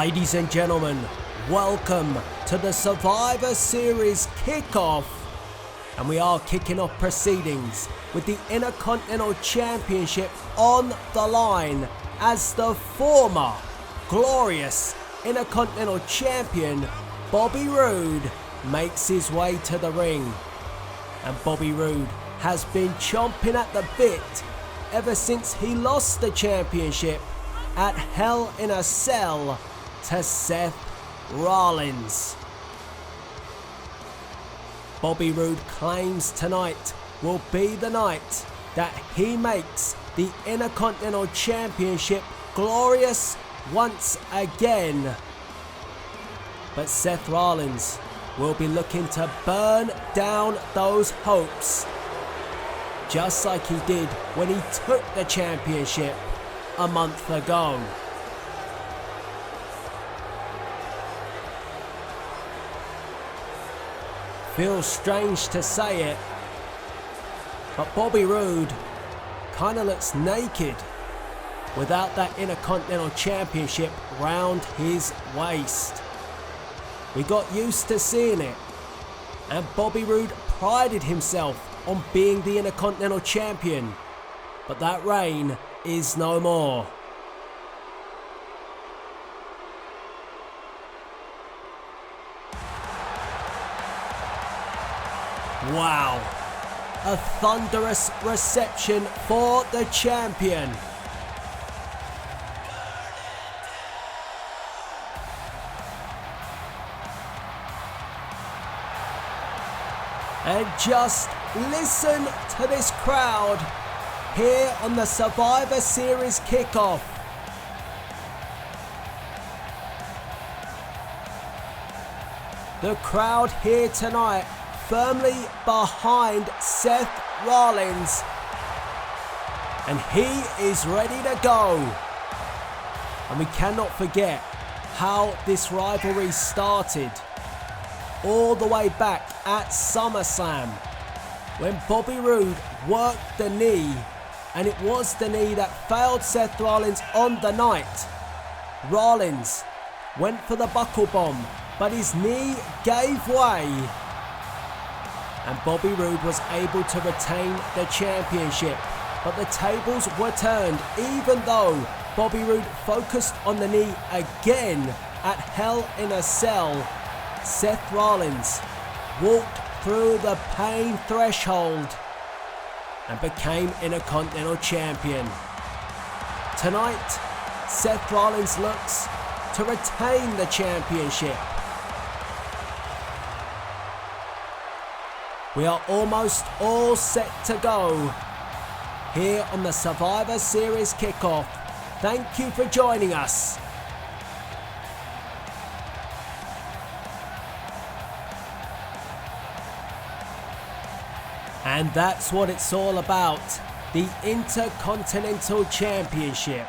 Ladies and gentlemen, welcome to the Survivor Series Kickoff. And we are kicking off proceedings with the Intercontinental Championship on the line as the former glorious Intercontinental Champion Bobby Roode makes his way to the ring. And Bobby Roode has been chomping at the bit ever since he lost the championship at Hell in a Cell to Seth Rollins. Bobby Roode claims tonight will be the night that he makes the Intercontinental Championship glorious once again. But Seth Rollins will be looking to burn down those hopes, just like he did when he took the championship a month ago. Feels strange to say it, but Bobby Roode kinda looks naked without that Intercontinental Championship round his waist. We got used to seeing it, and Bobby Roode prided himself on being the Intercontinental Champion, but that reign is no more. Wow, a thunderous reception for the champion. And just listen to this crowd here on the Survivor Series Kickoff. The crowd here tonight firmly behind Seth Rollins, and he is ready to go. And we cannot forget how this rivalry started all the way back at SummerSlam, when Bobby Roode worked the knee, and it was the knee that failed Seth Rollins on the night. Rollins went for the buckle bomb, but his knee gave way, and Bobby Roode was able to retain the championship. But the tables were turned, even though Bobby Roode focused on the knee again at Hell in a Cell. Seth Rollins walked through the pain threshold and became Intercontinental Champion. Tonight, Seth Rollins looks to retain the championship. We are almost all set to go here on the Survivor Series Kickoff. Thank you for joining us. And that's what it's all about, the Intercontinental Championship.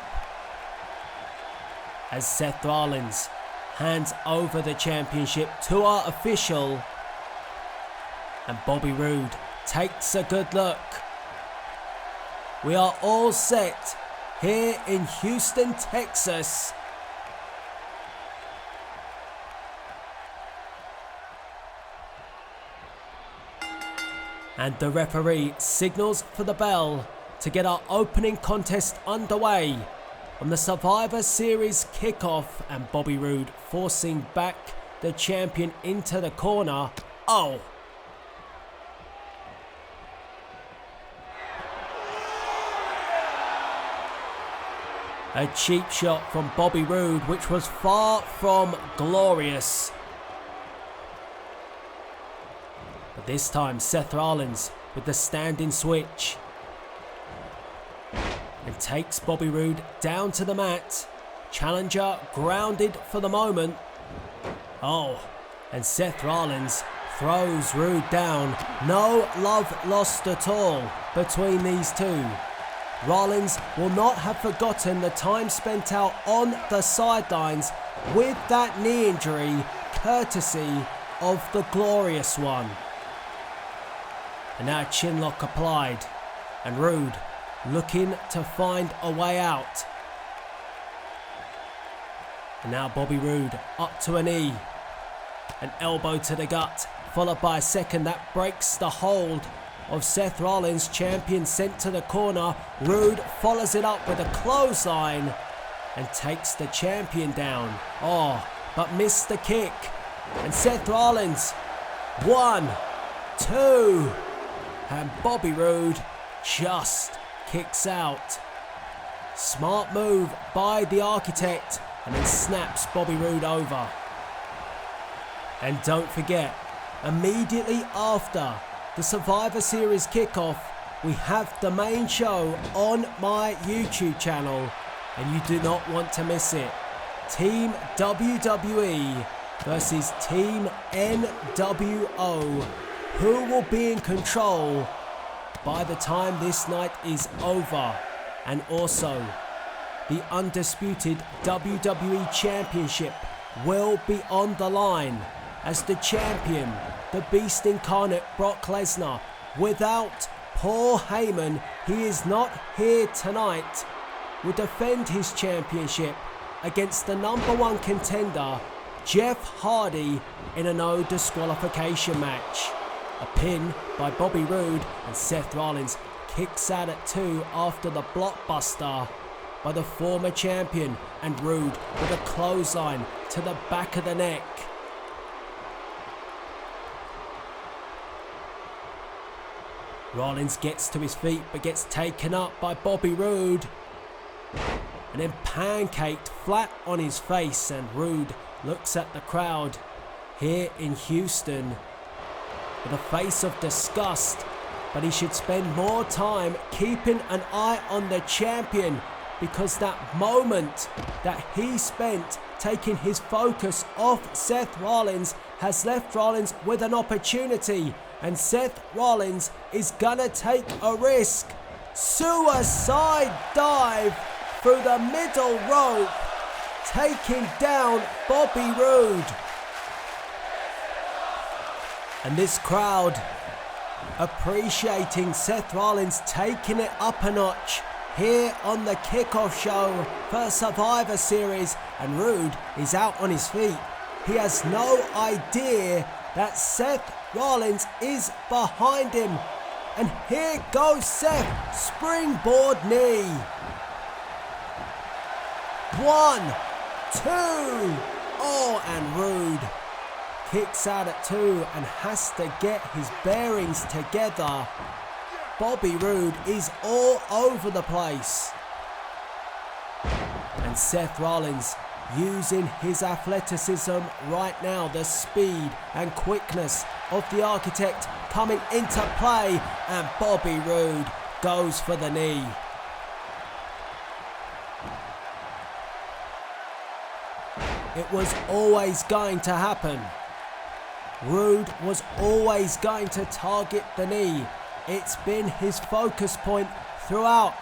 As Seth Rollins hands over the championship to our official, and Bobby Roode takes a good look. We are all set here in Houston, Texas. And the referee signals for the bell to get our opening contest underway on the Survivor Series Kickoff, and Bobby Roode forcing back the champion into the corner. Oh! A cheap shot from Bobby Roode, which was far from glorious. But this time Seth Rollins with the standing switch and takes Bobby Roode down to the mat. Challenger grounded for the moment. Oh, and Seth Rollins throws Roode down. No love lost at all between these two. Rollins will not have forgotten the time spent out on the sidelines with that knee injury, courtesy of the Glorious One. And now chinlock applied, and Roode looking to find a way out. And now Bobby Roode up to a knee. An elbow to the gut, followed by a second that breaks the hold of Seth Rollins. Champion sent to the corner. Roode follows it up with a clothesline and takes the champion down. Oh, but missed the kick. And Seth Rollins, 1, 2, and Bobby Roode just kicks out. Smart move by the Architect, and then snaps Bobby Roode over. And don't forget, immediately after the Survivor Series kickoff, we have the main show on my YouTube channel, and you do not want to miss it. Team WWE versus Team NWO. Who will be in control by the time this night is over? And also, the undisputed WWE Championship will be on the line as the champion, the Beast Incarnate Brock Lesnar, without Paul Heyman, he is not here tonight, will defend his championship against the #1 contender, Jeff Hardy, in a no disqualification match. A pin by Bobby Roode, and Seth Rollins kicks out at 2 after the blockbuster by the former champion, and Roode with a clothesline to the back of the neck. Rollins gets to his feet but gets taken up by Bobby Roode and then pancaked flat on his face, and Roode looks at the crowd here in Houston with a face of disgust, but he should spend more time keeping an eye on the champion, because that moment that he spent taking his focus off Seth Rollins has left Rollins with an opportunity, and Seth Rollins is gonna take a risk. Suicide dive through the middle rope, taking down Bobby Roode. And this crowd appreciating Seth Rollins taking it up a notch here on the Kickoff show for Survivor Series, and Roode is out on his feet. He has no idea that Seth Rollins is behind him. And here goes Seth, springboard knee. 1, 2, oh, and Roode kicks out at 2 and has to get his bearings together. Bobby Roode is all over the place. And Seth Rollins using his athleticism right now, the speed and quickness of the Architect coming into play, and Bobby Roode goes for the knee. It was always going to happen. Roode was always going to target the knee. It's been his focus point throughout.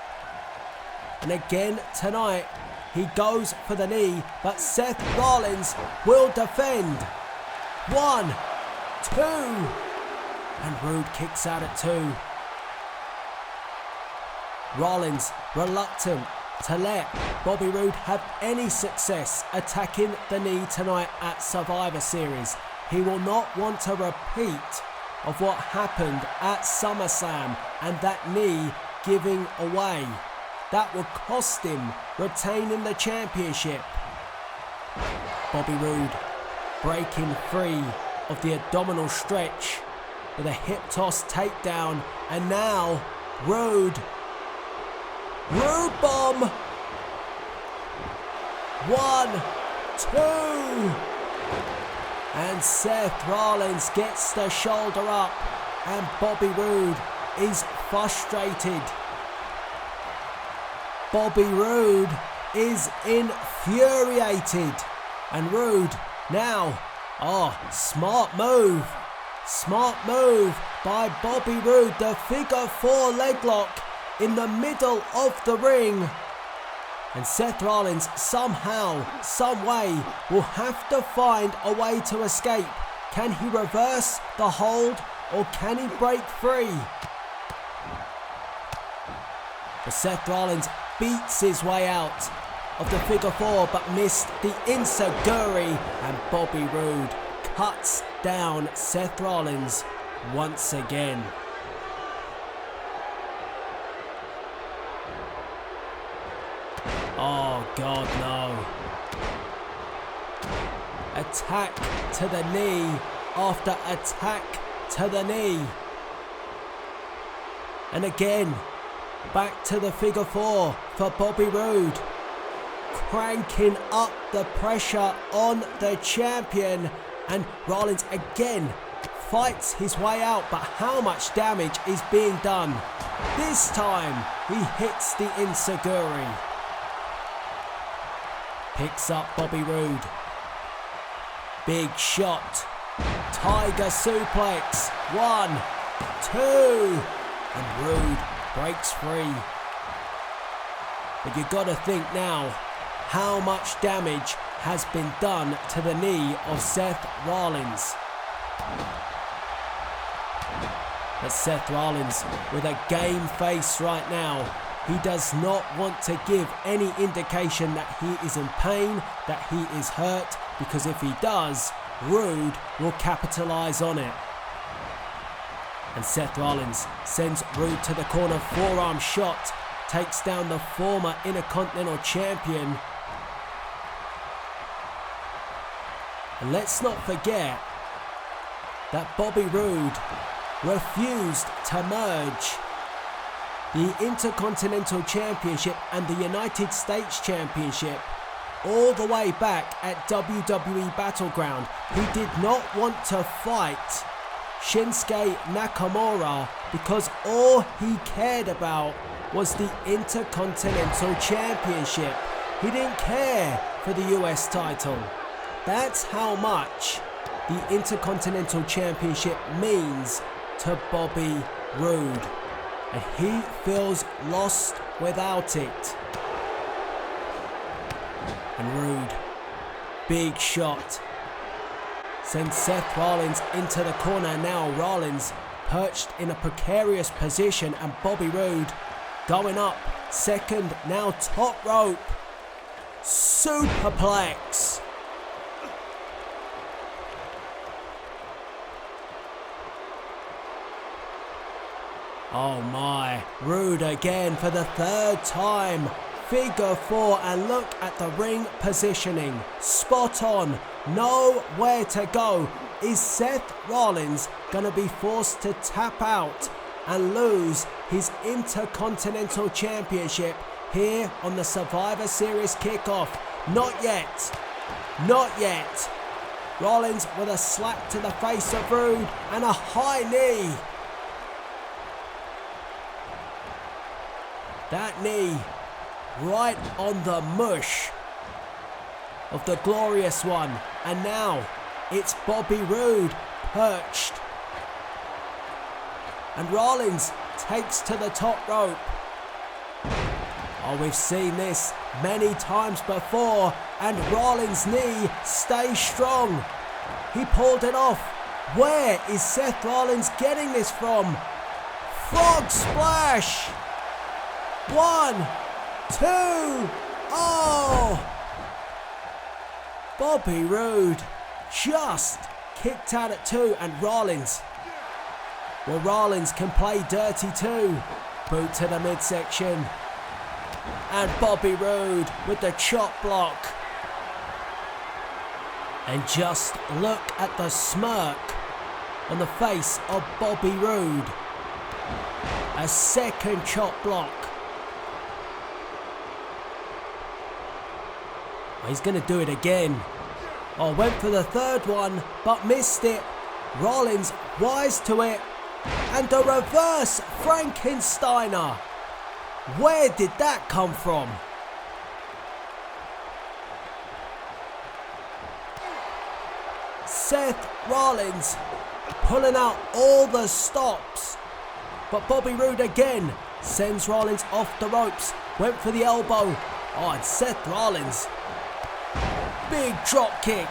And again tonight, he goes for the knee, but Seth Rollins will defend. 1, 2, and Roode kicks out at 2. Rollins reluctant to let Bobby Roode have any success attacking the knee tonight at Survivor Series. He will not want a repeat of what happened at SummerSlam and that knee giving away. That would cost him retaining the championship. Bobby Roode breaking free of the abdominal stretch with a hip toss takedown, and now Roode bomb. 1, 2, and Seth Rollins gets the shoulder up, and Bobby Roode is frustrated. Bobby Roode is infuriated, and Roode now, smart move by Bobby Roode, the figure 4 leg lock in the middle of the ring. And Seth Rollins somehow, some way, will have to find a way to escape. Can he reverse the hold, or can he break free? But Seth Rollins beats his way out, of the figure four but missed the enziguri, and Bobby Roode cuts down Seth Rollins once again. Oh God, no. Attack to the knee after attack to the knee. And again, back to the figure four for Bobby Roode. Cranking up the pressure on the champion, and Rollins again fights his way out, but how much damage is being done? This time he hits the enziguri. Picks up Bobby Roode. Big shot. Tiger suplex. 1, 2. And Roode breaks free. But you gotta think now, how much damage has been done to the knee of Seth Rollins. But Seth Rollins with a game face right now. He does not want to give any indication that he is in pain, that he is hurt, because if he does, Roode will capitalize on it. And Seth Rollins sends Roode to the corner, forearm shot, takes down the former Intercontinental champion. And let's not forget that Bobby Roode refused to merge the Intercontinental Championship and the United States Championship all the way back at WWE Battleground. He did not want to fight Shinsuke Nakamura because all he cared about was the Intercontinental Championship. He didn't care for the US title. That's how much the Intercontinental Championship means to Bobby Roode. And he feels lost without it. And Roode, big shot, sends Seth Rollins into the corner. Now Rollins perched in a precarious position, and Bobby Roode going up, second, now top rope, superplex. Oh my, Roode again for the third time. Figure four, and look at the ring positioning. Spot on, nowhere to go. Is Seth Rollins going to be forced to tap out and lose his Intercontinental Championship here on the Survivor Series Kickoff? Not yet. Not yet. Rollins with a slap to the face of Roode and a high knee. That knee right on the mush of the glorious one. And now it's Bobby Roode perched. And Rollins takes to the top rope. Oh, we've seen this many times before. And Rollins' knee stays strong. He pulled it off. Where is Seth Rollins getting this from? Frog splash. 1, 2, oh! Bobby Roode just kicked out at 2, and Rollins. Well, Rollins can play dirty too. Boot to the midsection. And Bobby Roode with the chop block. And just look at the smirk on the face of Bobby Roode. A second chop block. He's going to do it again. Oh, went for the third one, but missed it. Rollins wise to it. And the reverse Frankensteiner. Where did that come from? Seth Rollins pulling out all the stops. But Bobby Roode again sends Rollins off the ropes. Went for the elbow. Oh, and Seth Rollins. Big drop kick.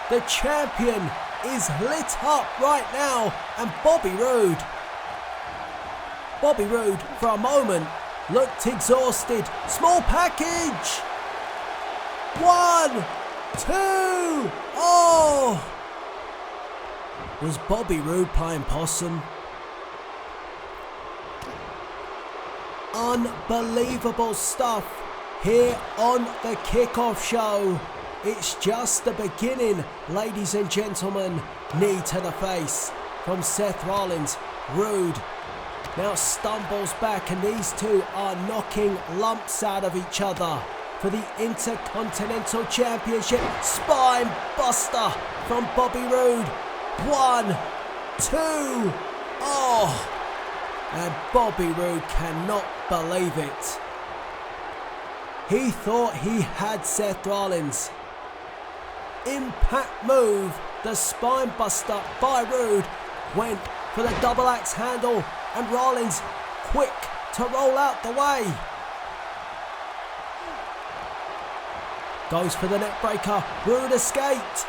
The champion is lit up right now, and Bobby Roode for a moment looked exhausted. Small package. 1, 2. Oh! Was Bobby Roode playing possum? Unbelievable stuff here on the Kickoff show. It's just the beginning, ladies and gentlemen. Knee to the face from Seth Rollins. Roode now stumbles back, and these two are knocking lumps out of each other for the Intercontinental Championship. Spine buster from Bobby Roode. 1, 2. Oh! And Bobby Roode cannot believe it. He thought he had Seth Rollins. Impact move. The spine buster by Roode went for the double axe handle, and Rollins quick to roll out the way. Goes for the neck breaker. Roode escaped.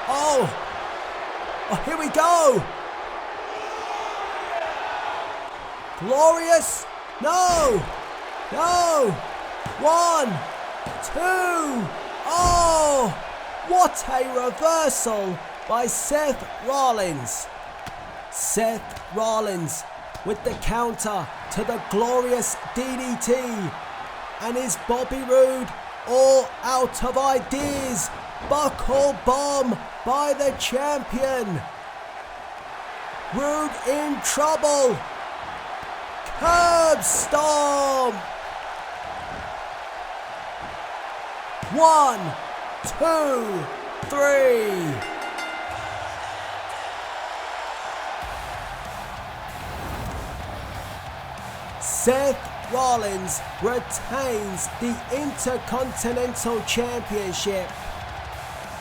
Oh, here we go. Glorious. No. 1, 2. Oh, what a reversal by Seth Rollins. Seth Rollins with the counter to the glorious DDT. And is Bobby Roode all out of ideas? Buckle bomb by the champion. Roode in trouble. Curb stomp. 1, 2, 3. Seth Rollins retains the Intercontinental Championship.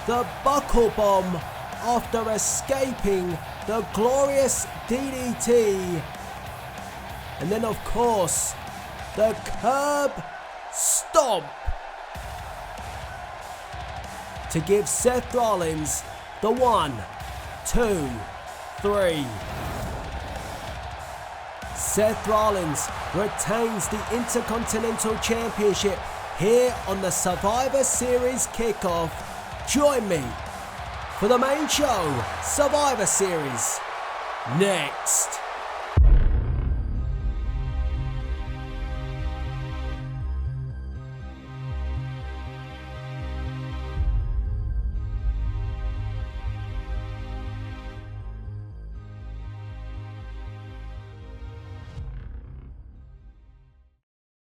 The buckle bomb after escaping the glorious DDT. And then, of course, the curb stomp to give Seth Rollins the 1, 2, 3. Seth Rollins retains the Intercontinental Championship here on the Survivor Series Kickoff. Join me for the main show, Survivor Series, next.